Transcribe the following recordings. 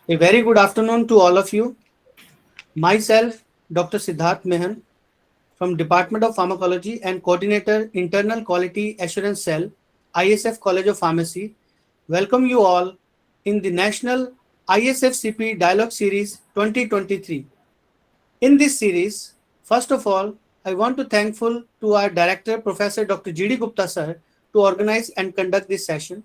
A very good afternoon to all of you. Myself, Dr. Siddharth Mehan from Department of Pharmacology and Coordinator Internal Quality Assurance Cell, ISF College of Pharmacy, welcome you all in the National ISFCP Dialogue Series 2023. In this series, first of all, I want to thankful to our director, Professor Dr. G.D. Gupta sir, to organize and conduct this session.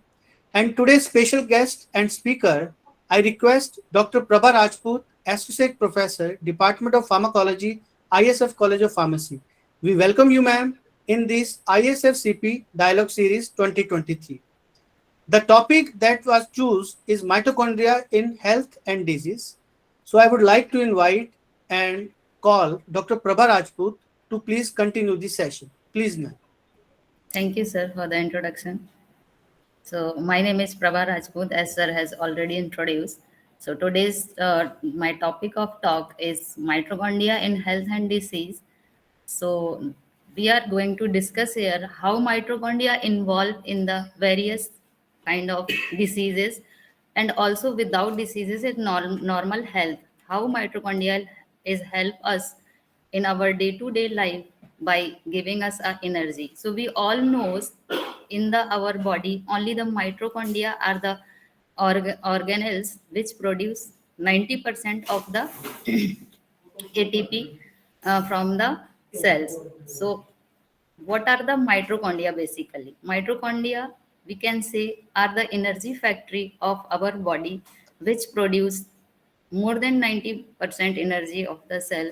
And today's special guest and speaker, I request Dr. Prabha Rajput, Associate Professor, Department of Pharmacology, ISF College of Pharmacy. We welcome you, ma'am, in this ISFCP Dialogue Series 2023. The topic that was chosen is mitochondria in health and disease. So I would like to invite and call Dr. Prabha Rajput to please continue the session. Please, ma'am. Thank you, sir, for the introduction. So, my name is Prabha Rajput, as sir has already introduced. So, today's my topic of talk is mitochondria in health and disease. So, we are going to discuss here how mitochondria involve in the various kind of diseases and also without diseases in normal health. How mitochondria is help us in our day-to-day life by giving us our energy. So we all knows in the our body only the mitochondria are the organelles which produce 90% of the ATP from the cells. So what are the mitochondria basically? Mitochondria, we can say, are the energy factory of our body which produce more than 90% energy of the cell.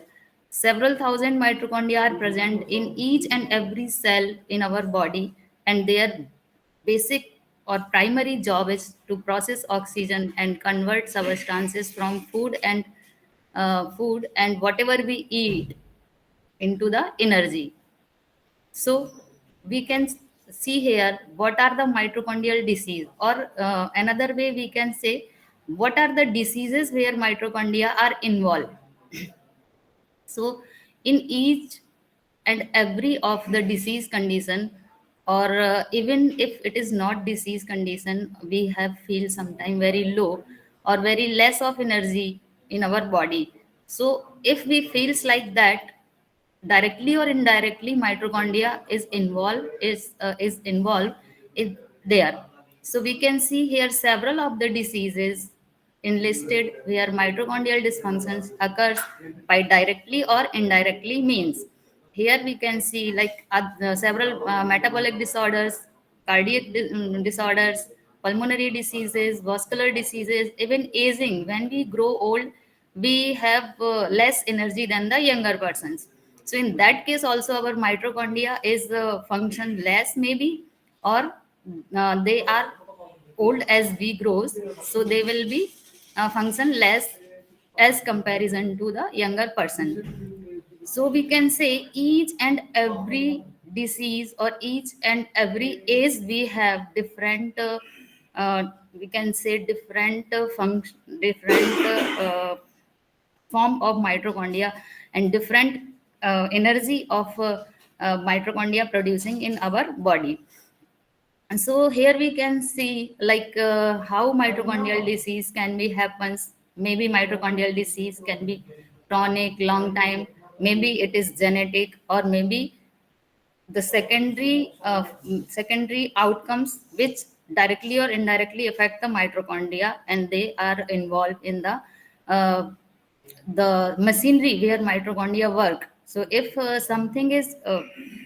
Several thousand mitochondria are present in each and every cell in our body, and their basic or primary job is to process oxygen and convert substances from food and whatever we eat into the energy. So we can see here what are the mitochondrial disease, or another way we can say what are the diseases where mitochondria are involved. So in each and every of the disease condition, or even if it is not disease condition, we have feel sometime very low or very less of energy in our body. So if we feels like that, directly or indirectly mitochondria is involved in there. So we can see here several of the diseases enlisted where mitochondrial dysfunctions occurs by directly or indirectly means. Here we can see like several metabolic disorders, disorders, pulmonary diseases, vascular diseases, even aging. When we grow old, we have less energy than the younger persons. So in that case, also our mitochondria is function less maybe, or they are old as we grows, so they will be function less as comparison to the younger person. So we can say each and every disease or each and every age we have different we can say different function, different form of mitochondria and different energy of mitochondria producing in our body. And so here we can see like how mitochondrial disease can be happens. Maybe mitochondrial disease can be chronic, long time. Maybe it is genetic, or maybe the secondary outcomes which directly or indirectly affect the mitochondria, and they are involved in uh, the machinery where mitochondria work. So if something is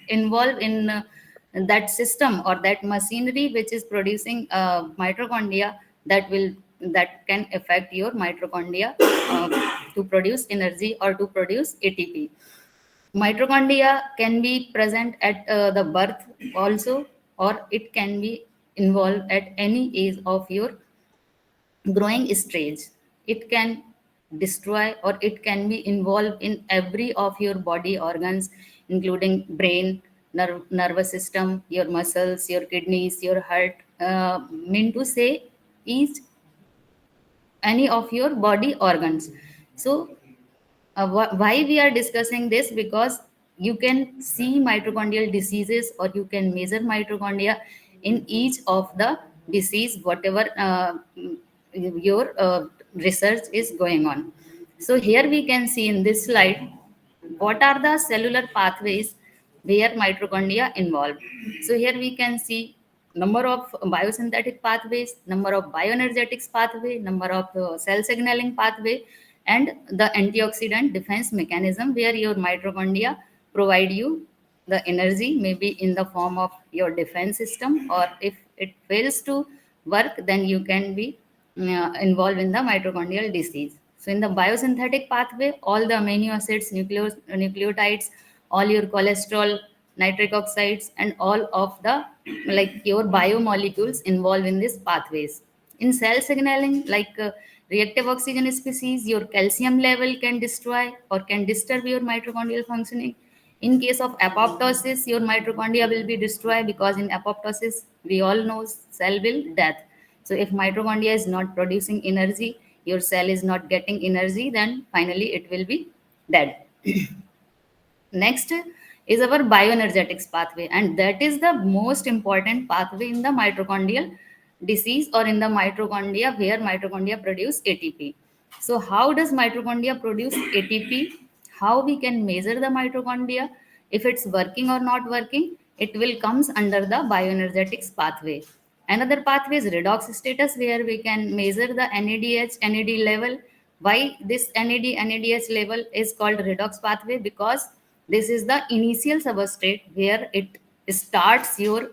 involved in that system or that machinery which is producing mitochondria, that can affect your mitochondria to produce energy or to produce ATP. Mitochondria can be present at the birth also, or it can be involved at any age of your growing stage. It can destroy or it can be involved in every of your body organs, including brain, nervous system, your muscles, your kidneys, your heart. Mean to say, each any of your body organs. So why we are discussing this? Because you can see mitochondrial diseases, or you can measure mitochondria in each of the disease whatever your research is going on. So here we can see in this slide what are the cellular pathways where mitochondria involved. So here we can see number of biosynthetic pathways, number of bioenergetics pathway, number of cell signaling pathway, and the antioxidant defense mechanism where your mitochondria provide you the energy, maybe in the form of your defense system, or if it fails to work, then you can be involved in the mitochondrial disease. So in the biosynthetic pathway, all the amino acids, nucleotides, all your cholesterol, nitric oxides, and all of the like your biomolecules involved in these pathways. In cell signaling, like reactive oxygen species, your calcium level can destroy or can disturb your mitochondrial functioning. In case of apoptosis, your mitochondria will be destroyed because in apoptosis, we all know cell will death. So if mitochondria is not producing energy, your cell is not getting energy, then finally it will be dead. Next is our bioenergetics pathway, and that is the most important pathway in the mitochondrial disease or in the mitochondria where mitochondria produce ATP. So, how does mitochondria produce ATP? How we can measure the mitochondria? If it's working or not working, it will comes under the bioenergetics pathway. Another pathway is redox status, where we can measure the NADH, NAD level. Why this NAD, NADH level is called redox pathway? Because this is the initial substrate where it starts your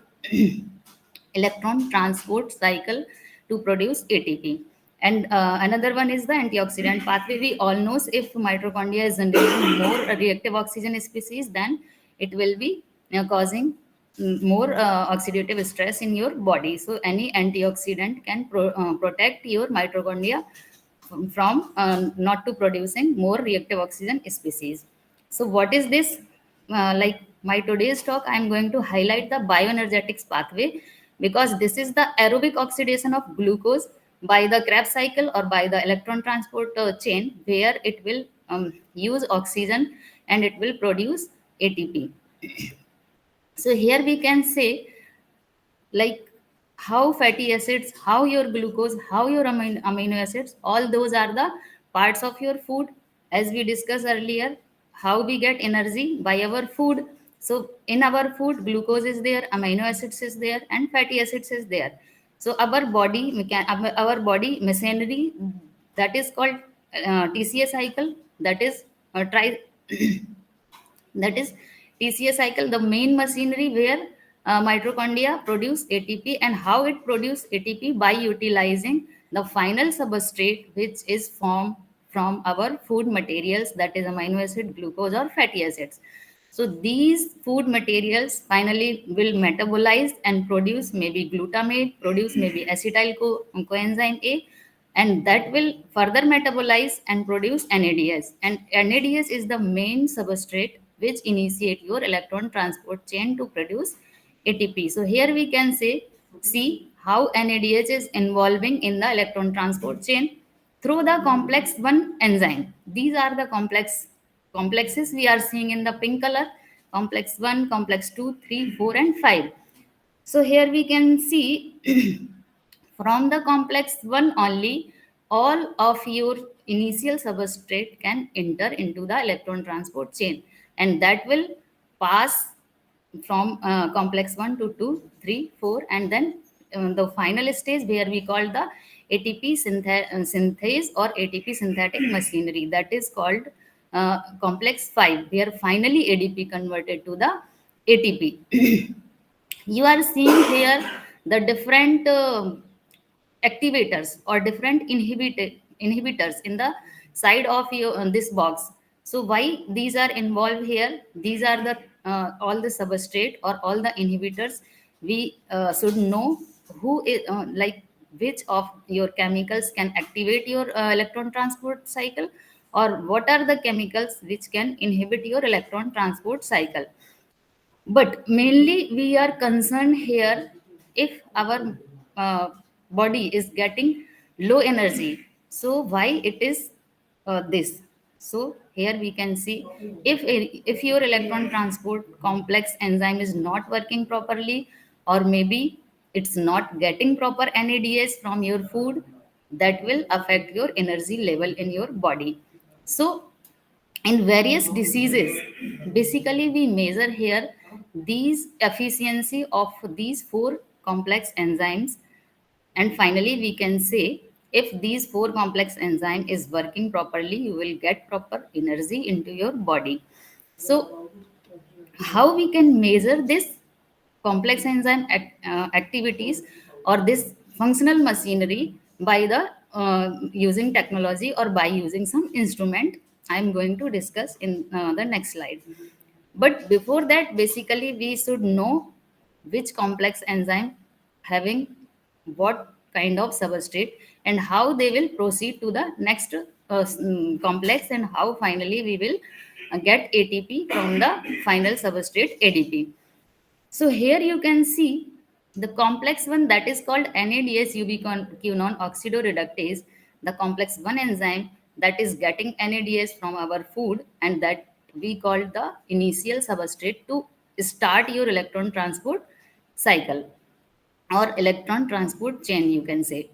electron transport cycle to produce ATP. And another one is the antioxidant pathway. We all know if mitochondria is generating more reactive oxygen species, then it will be causing more oxidative stress in your body. So any antioxidant can protect your mitochondria from not to producing more reactive oxygen species. So what is this? Like my today's talk, I'm going to highlight the bioenergetics pathway because this is the aerobic oxidation of glucose by the Krebs cycle or by the electron transport chain where it will use oxygen and it will produce ATP. So here we can say like how fatty acids, how your glucose, how your amino acids, all those are the parts of your food. As we discussed earlier, how we get energy by our food. So in our food, glucose is there, amino acids is there, and fatty acids is there. So our body machinery, that is called TCA cycle, that is tri that is TCA cycle, the main machinery where mitochondria produce ATP, and how it produce ATP by utilizing the final substrate which is formed from our food materials, that is amino acid, glucose, or fatty acids. So these food materials finally will metabolize and produce maybe glutamate, produce maybe coenzyme A, and that will further metabolize and produce NADS. And NADS is the main substrate which initiate your electron transport chain to produce ATP. So here we can see how NADH is involving in the electron transport chain through the complex 1 enzyme. These are the complexes we are seeing in the pink color: complex 1, complex 2, 3, 4, and 5. So here we can see from the complex 1 only, all of your initial substrate can enter into the electron transport chain, and that will pass from complex 1 to 2, 3, 4, and then the final stage where we call the ATP synthase or ATP synthetic machinery, that is called complex 5, where finally ADP converted to the ATP. You are seeing here the different activators or different inhibitors in the side of your this box. So why these are involved here? These are the all the substrate or all the inhibitors. We should know who is like which of your chemicals can activate your electron transport cycle, or what are the chemicals which can inhibit your electron transport cycle. But mainly we are concerned here if our body is getting low energy. So why it is this? So here we can see if your electron transport complex enzyme is not working properly, or maybe it's not getting proper NADS from your food, that will affect your energy level in your body. So in various diseases, basically we measure here these efficiency of these four complex enzymes, and finally we can say if these four complex enzyme is working properly, you will get proper energy into your body. So how we can measure this complex enzyme activities or this functional machinery by the using technology or by using some instrument, I am going to discuss in the next slide. But before that, basically we should know which complex enzyme having what kind of substrate and how they will proceed to the next complex, and how finally we will get ATP from the final substrate ADP. So here you can see the complex one, that is called NADS ubiquinone oxidoreductase, the complex 1 enzyme that is getting NADS from our food, and that we call the initial substrate to start your electron transport cycle or electron transport chain, you can say.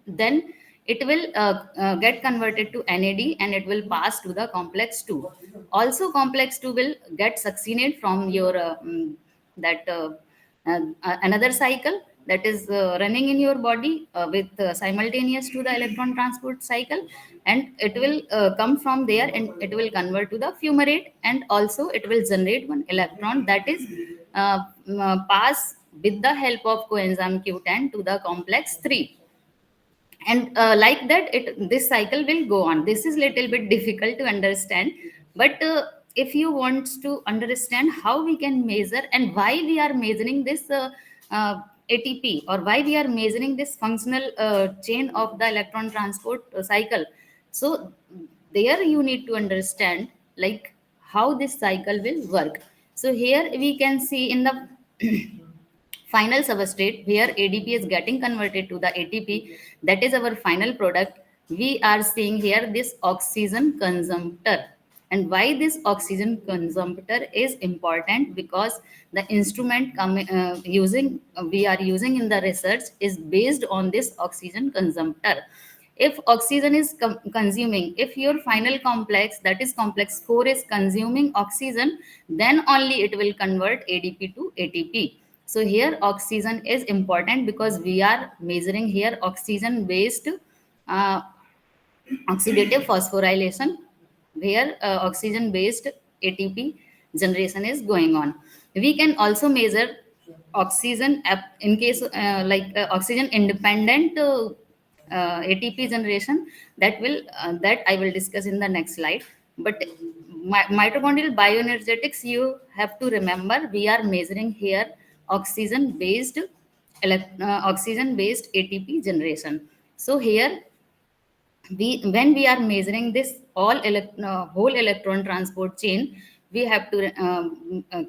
Then it will get converted to NAD and it will pass to the complex 2. Also complex 2 will get succinate from your that another cycle that is running in your body with simultaneous to the electron transport cycle, and it will come from there and it will convert to the fumarate, and also it will generate one electron that is pass with the help of coenzyme Q10 to the complex 3. And like that this cycle will go on. This is little bit difficult to understand, but if you want to understand how we can measure and why we are measuring this ATP, or why we are measuring this functional chain of the electron transport cycle, so there you need to understand like how this cycle will work. So here we can see in the final substrate where ADP is getting converted to the ATP, that is our final product. We are seeing here this oxygen consumptor. And why this oxygen consumptor is important? Because the instrument we are using in the research is based on this oxygen consumptor. If oxygen is consuming, if your final complex, that is complex 4, is consuming oxygen, then only it will convert ADP to ATP. So here oxygen is important because we are measuring here oxygen based uh, oxidative phosphorylation, where oxygen based ATP generation is going on. We can also measure oxygen in case oxygen independent ATP generation, that I will discuss in the next slide. But mitochondrial bioenergetics, you have to remember we are measuring here oxygen based ATP generation. So here when we are measuring this whole electron transport chain, we have to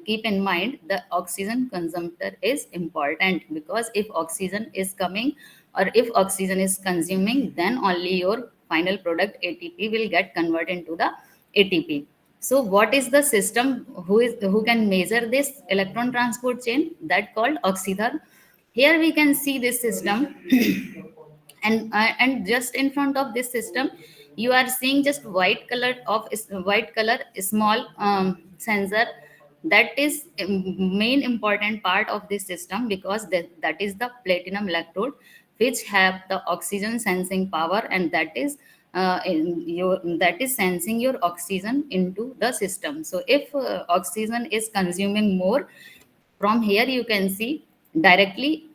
keep in mind the oxygen consumptor is important, because if oxygen is coming or if oxygen is consuming, then only your final product ATP will get converted into the ATP. So what is the system who can measure this electron transport chain? That called oxytherm. Here we can see this system. And just in front of this system you are seeing just white color small sensor. That is main important part of this system, because that is the platinum electrode which have the oxygen sensing power, and that is sensing your oxygen into the system. So if oxygen is consuming more, from here you can see directly,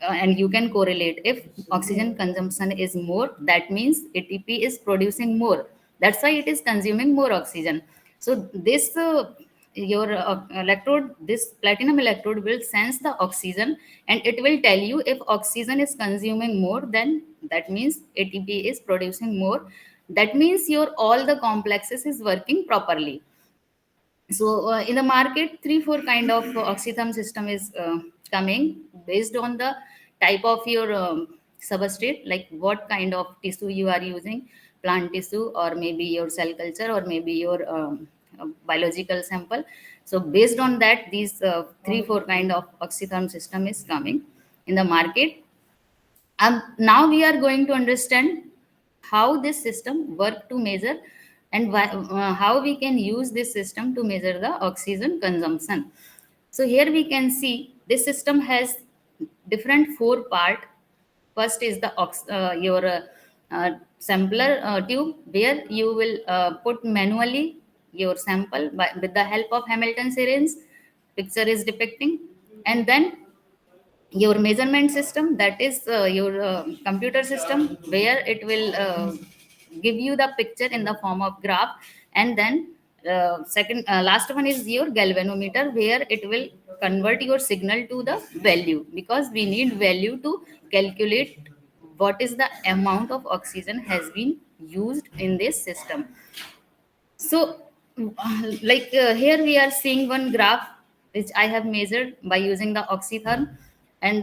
and you can correlate. If oxygen consumption is more, that means ATP is producing more, that's why it is consuming more oxygen. So this your electrode, this platinum electrode will sense the oxygen, and it will tell you if oxygen is consuming more, then that means ATP is producing more. That means your all the complexes is working properly. So in the market 3 4 kind of oxytherm system is coming based on the type of your substrate, like what kind of tissue you are using, plant tissue or maybe your cell culture or maybe your biological sample. So based on that, these 3 4 kind of oxytherm system is coming in the market. Now we are going to understand how this system work to measure, and how we can use this system to measure the oxygen consumption. So here we can see this system has different four part. First is the your sampler tube, where you will put manually your sample with the help of Hamilton syringe. Picture is depicting, and then your measurement system, that is your computer system, where it will give you the picture in the form of graph. And then second last one is your galvanometer, where it will convert your signal to the value, because we need value to calculate what is the amount of oxygen has been used in this system. So, here we are seeing one graph which I have measured by using the oxytherm, and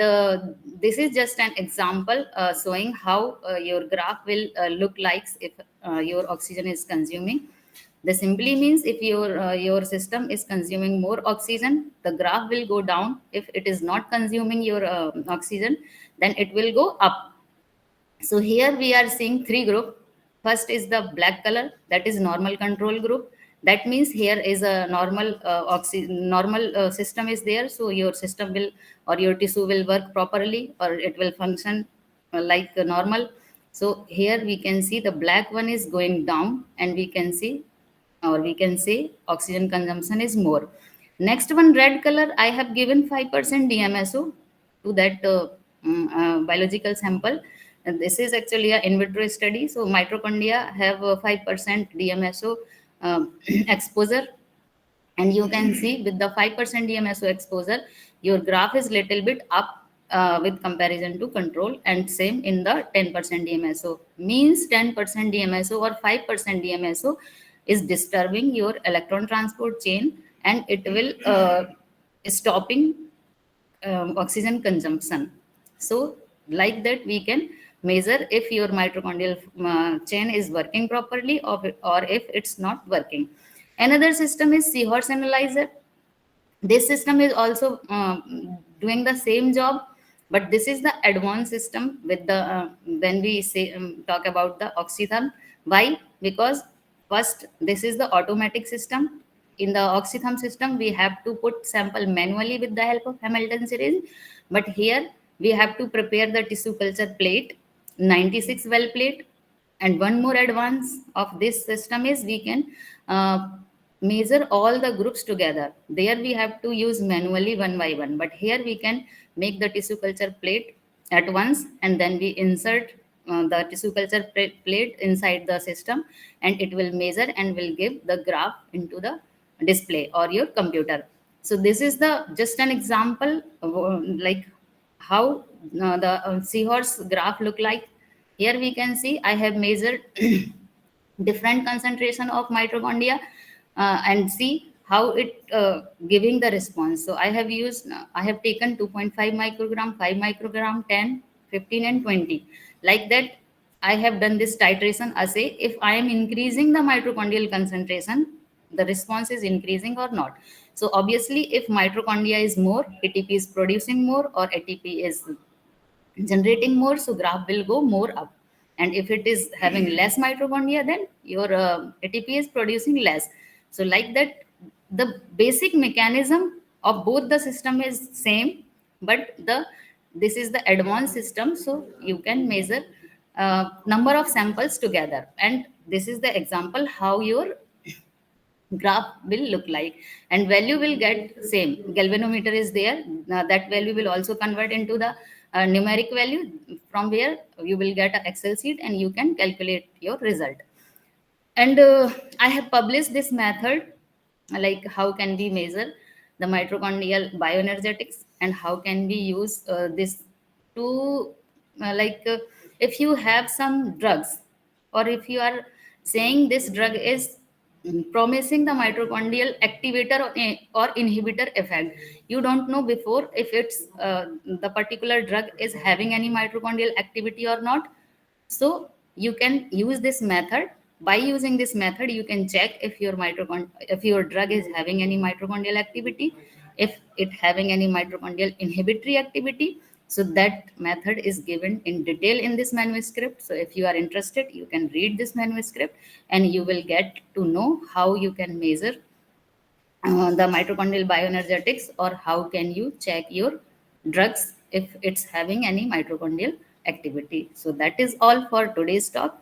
this is just an example showing how your graph will look like if your oxygen is consuming. This simply means if your system is consuming more oxygen, the graph will go down. If it is not consuming your oxygen, then it will go up. So here we are seeing three group. First is the black color, that is normal control group. That means here is a normal system is there. So your system will, or your tissue will work properly, or it will function like normal. So here we can see the black one is going down, and we can see, or we can say, oxygen consumption is more. Next one, red color, I have given 5% DMSO to that biological sample. And this is actually an in vitro study. So mitochondria have 5% DMSO exposure, and you can see with the 5% DMSO exposure, your graph is little bit up with comparison to control, and same in the 10% DMSO. Means 10% DMSO or 5% DMSO is disturbing your electron transport chain, and it will stopping oxygen consumption. So like that we can measure if your mitochondrial chain is working properly, or if it's not working. Another system is seahorse analyzer. This system is also doing the same job, but this is the advanced system with the when we say talk about the oxytherm. Why? Because first, this is the automatic system. In the oxytherm system, we have to put sample manually with the help of Hamilton syringe, but here we have to prepare the tissue culture plate, 96 well plate. And one more advance of this system is we can measure all the groups together. There we have to use manually one by one, but here we can make the tissue culture plate at once, and then we insert the tissue culture plate inside the system, and it will measure and will give the graph into the display or your computer. So this is the just an example of, like how the seahorse graph look like. Here we can see I have measured different concentration of mitochondria, and see how it giving the response. So I have taken 2.5 microgram, 5 microgram, 10, 15, and 20. Like that, I have done this titration assay. If I am increasing the mitochondrial concentration, the response is increasing or not. So obviously, if mitochondria is more, ATP is producing more, or ATP is generating more, so graph will go more up. And if it is having less mitochondria, then your ATP is producing less. So like that, the basic mechanism of both the system is same, but this is the advanced system, so you can measure number of samples together. And this is the example how your graph will look like, and value will get same. Galvanometer is there. That value will also convert into the numeric value, from where you will get an excel sheet and you can calculate your result. And I have published this method, like how can we measure the mitochondrial bioenergetics, and how can we use this to if you have some drugs, or if you are saying this drug is promising the mitochondrial activator or inhibitor effect, you don't know before if it's the particular drug is having any mitochondrial activity or not. So you can use this method. By using this method, you can check if if your drug is having any mitochondrial activity, if it having any mitochondrial inhibitory activity. So that method is given in detail in this manuscript. So if you are interested, you can read this manuscript and you will get to know how you can measure the mitochondrial bioenergetics, or how can you check your drugs if it's having any mitochondrial activity. So that is all for today's talk.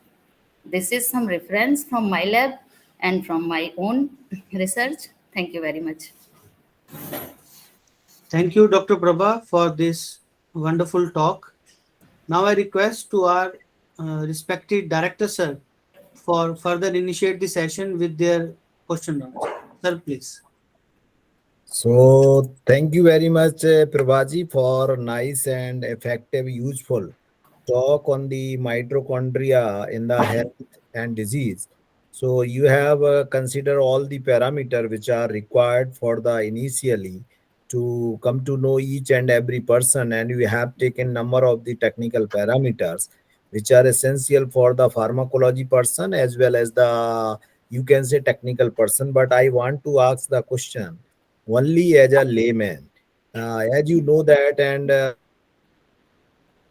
This is some reference from my lab and from my own research. Thank you very much. Thank you, Dr. Prabha, for this wonderful talk. Now I request to our respected director, sir, for further initiate the session with their question rounds. Sir, please. So thank you very much, Prabhaji, for nice and effective, useful talk on the mitochondria in the health and disease. So you have considered all the parameter which are required for the initially to come to know each and every person, and you have taken number of the technical parameters which are essential for the pharmacology person as well as the, you can say, technical person. But I want to ask the question only as a layman. As you know that, and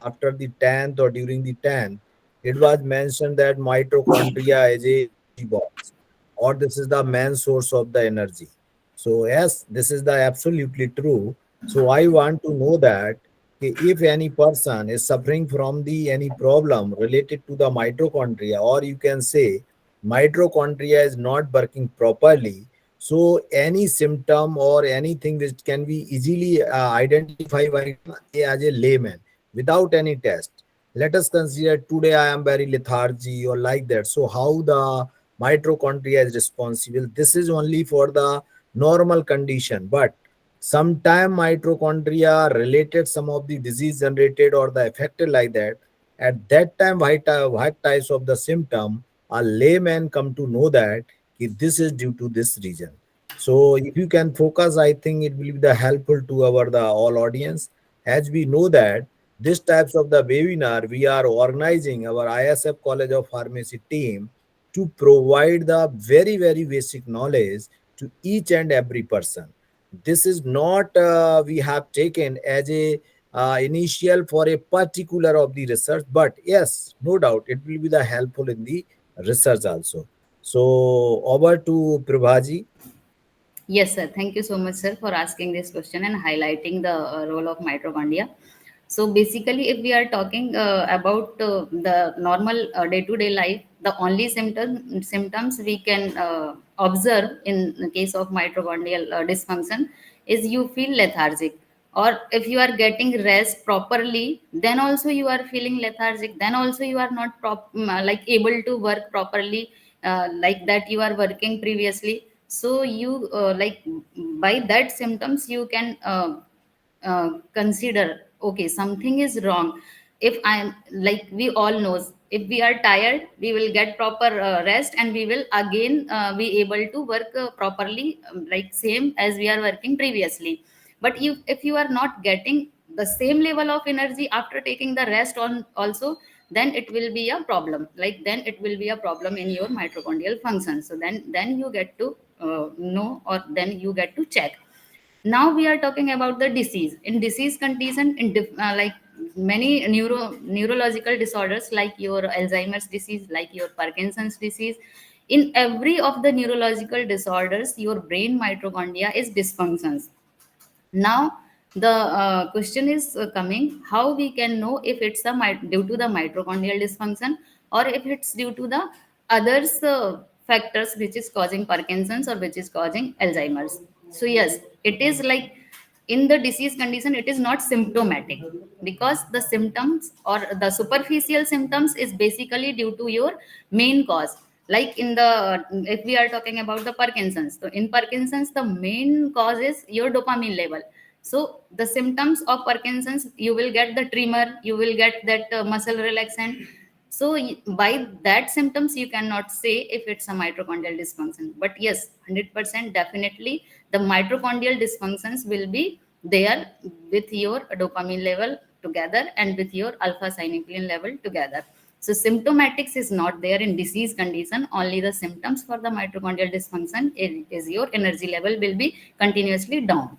after the 10th or during the 10th, it was mentioned that mitochondria is a energy box, or this is the main source of the energy. So yes, this is the absolutely true. So I want to know that if any person is suffering from the any problem related to the mitochondria, or you can say mitochondria is not working properly, so any symptom or anything which can be easily identified by as a layman without any test. Let us consider today I am very lethargy or like that. So how the mitochondria is responsible? This is only for the normal condition, but sometime mitochondria related some of the disease generated or the affected like that. At that time, what types of the symptom a layman come to know that this is due to this reason. So if you can focus, I think it will be the helpful to our the all audience. As we know that these types of the webinar, we are organizing our ISF College of Pharmacy team to provide the very, very basic knowledge to each and every person. This is not we have taken as a initial for a particular of the research, but yes, no doubt it will be the helpful in the research also. So over to Prabhaji. Yes, sir. Thank you so much, sir, for asking this question and highlighting the role of mitochondria. So basically, if we are talking about the normal day-to-day life, the only symptoms we can observe in the case of mitochondrial dysfunction is you feel lethargic, or if you are getting rest properly, then also you are feeling lethargic. Then also you are not like able to work properly like that you are working previously. So you like by that symptoms you can consider, okay, something is wrong. If I'm like, we all knows, if we are tired, we will get proper rest and we will again be able to work properly, like same as we are working previously. But if you are not getting the same level of energy after taking the rest on also, then it will be a problem, like then it will be a problem in your mitochondrial function. So then you get to know, or then you get to check. Now we are talking about the disease. In disease condition, in like many neurological disorders, like your Alzheimer's disease, like your Parkinson's disease, in every of the neurological disorders, your brain mitochondria is dysfunctions. Now the question is coming, how we can know if it's due to the mitochondrial dysfunction, or if it's due to the others factors which is causing Parkinson's or which is causing Alzheimer's. So yes, it is like, in the disease condition it is not symptomatic, because the symptoms or the superficial symptoms is basically due to your main cause. Like in the, if we are talking about the Parkinson's, so in Parkinson's the main cause is your dopamine level. So the symptoms of Parkinson's, you will get the tremor, you will get that muscle relaxant. So by that symptoms you cannot say if it's a mitochondrial dysfunction. But yes, 100% definitely the mitochondrial dysfunctions will be there with your dopamine level together and with your alpha synuclein level together. So symptomatics is not there in disease condition. Only the symptoms for the mitochondrial dysfunction is your energy level will be continuously down.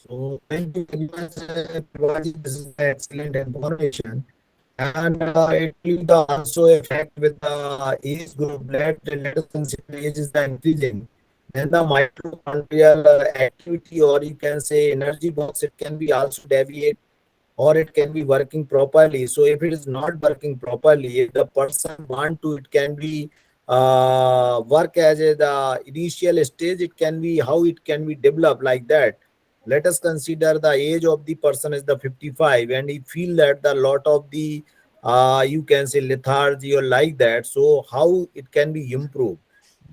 So thank you very much, Prabhaji. This is the excellent information. And it will the also affect with the age group. Let us consider age is the increasing. Then the mitochondrial activity, or you can say energy box, it can be also deviate, or it can be working properly. So if it is not working properly, if the person want to, it can be work as the initial stage, it can be how it can be developed like that. Let us consider the age of the person is the 55, and he feel that the lot of the you can say lethargy or like that. So how it can be improved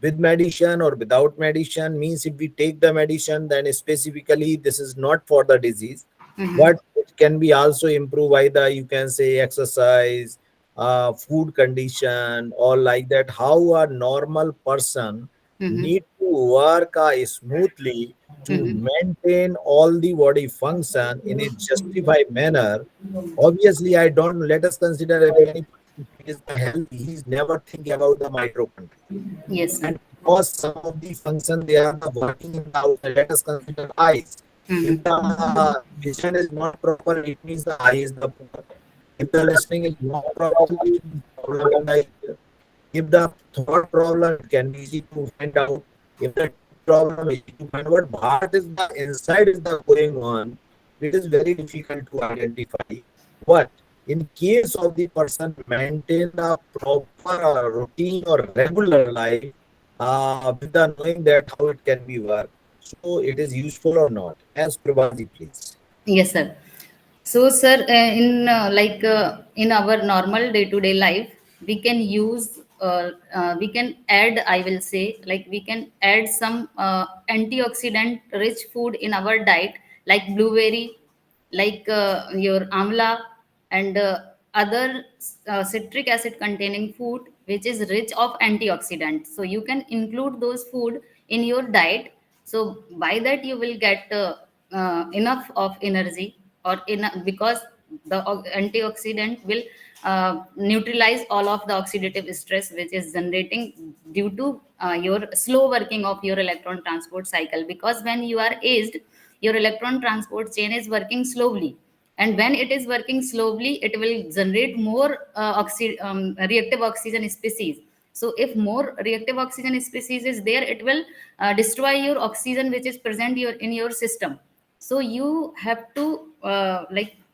with medicine or without medicine? Means if we take the medicine, then specifically this is not for the disease, Mm-hmm. but it can be also improved by the you can say exercise, food condition, or like that. How a normal person Mm-hmm. need to work smoothly to Mm-hmm. maintain all the body function in a justified manner. Obviously, I don't, let us consider if any person is the healthy, he's never think about the mitochondria. Yes, sir. And because some of the function they are the working in the outside, let us consider eyes. If Mm-hmm. the vision is not proper, it means the eye is the poor. If the listening is not proper, it means problem in the ear. If the thought problem, it can be easy to find out. If the teeth problem, easy to find out. What is the inside is the going on, it is very difficult to identify. But in case of the person maintain the proper routine or regular life, with the knowing that how it can be work, so it is useful or not. As Prabhaji, please. Yes, sir. So, sir, in our normal day-to-day life, we can use, we can add, I will say, like we can add some antioxidant-rich food in our diet, like blueberry, like your amla, and other citric acid containing food, which is rich of antioxidants. So you can include those food in your diet. So by that you will get enough of energy, or because the antioxidant will neutralize all of the oxidative stress which is generating due to your slow working of your electron transport cycle. Because when you are aged, your electron transport chain is working slowly, and when it is working slowly, it will generate more reactive oxygen species. So if more reactive oxygen species is there, it will destroy your oxygen which is present in your system. So you have to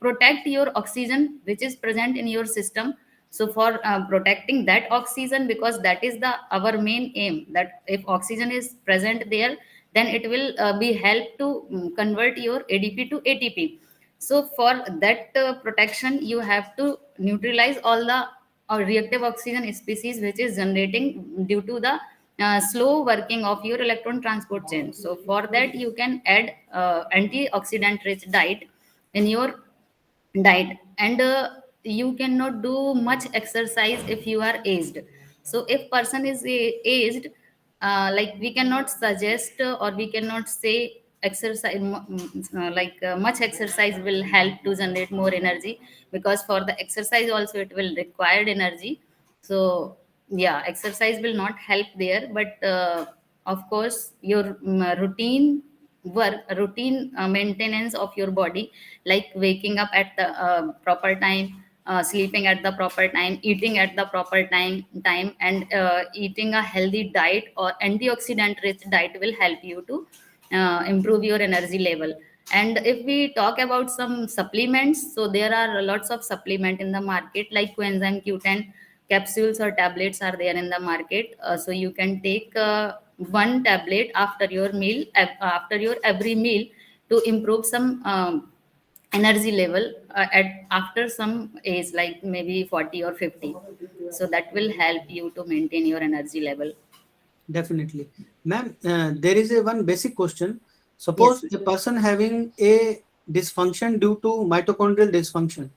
protect your oxygen which is present in your system. So for protecting that oxygen, because that is the our main aim, that if oxygen is present there, then it will be help to convert your adp to atp. So for that protection, you have to neutralize all the reactive oxygen species which is generating due to the slow working of your electron transport chain. So for that, you can add antioxidant rich diet in your diet. And you cannot do much exercise if you are aged. So if person is aged, like we cannot suggest or we cannot say exercise much exercise will help to generate more energy, because for the exercise also it will required energy. So yeah, exercise will not help there, but of course your routine maintenance of your body, like waking up at the proper time, sleeping at the proper time, eating at the proper time, and eating a healthy diet or antioxidant rich diet will help you to improve your energy level. And if we talk about some supplements, so there are lots of supplement in the market, like coenzyme q10 capsules or tablets are there in the market. So you can take one tablet after your meal, after your every meal, to improve some energy level at after some age, like maybe 40 or 50. So that will help you to maintain your energy level. Definitely. Ma'am, there is a one basic question. Yes. Suppose a person having a dysfunction due to mitochondrial dysfunction.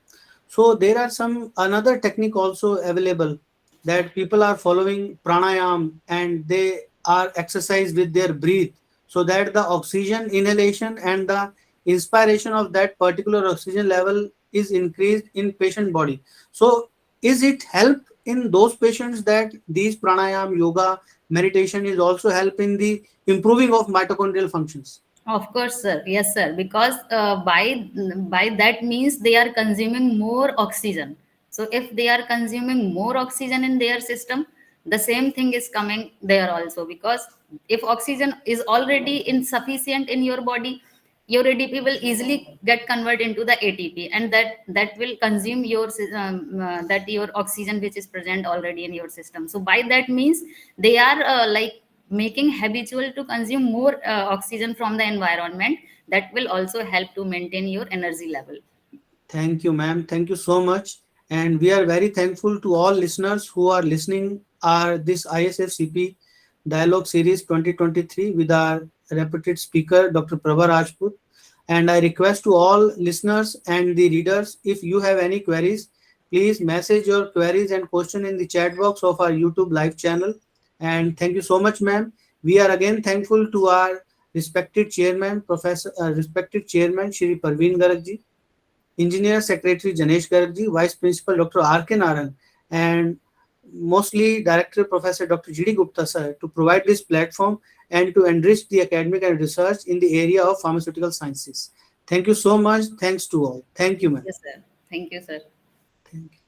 So there are some another technique also available that people are following pranayam and they are exercise with their breath, so that the oxygen inhalation and the inspiration of that particular oxygen level is increased in patient body. So is it help in those patients that these pranayam yoga meditation is also help in the improving of mitochondrial functions? Of course, sir. Yes, sir. Because by that means they are consuming more oxygen. So if they are consuming more oxygen in their system, the same thing is coming there also. Because if oxygen is already insufficient in your body, your ADP will easily get converted into the ATP, and that will consume your that your oxygen which is present already in your system. So by that means they are like making habitual to consume more oxygen from the environment. That will also help to maintain your energy level. Thank you, ma'am. Thank you so much. And we are very thankful to all listeners who are listening our this ISFCP Dialogue Series 2023 with our reputed speaker, Dr. Prabha Rajput. And I request to all listeners and the readers, if you have any queries, please message your queries and question in the chat box of our YouTube live channel. And thank you so much, ma'am. We are again thankful to our respected chairman, Shri Parveen Garg, Engineer Secretary Janesh Garg, Vice Principal Dr. R.K. Naran, and mostly Director Professor Dr. G.D. Gupta sir to provide this platform and to enrich the academic and research in the area of pharmaceutical sciences. Thank you so much. Thanks to all. Thank you, ma'am. Yes, sir. Thank you, sir. Thank you.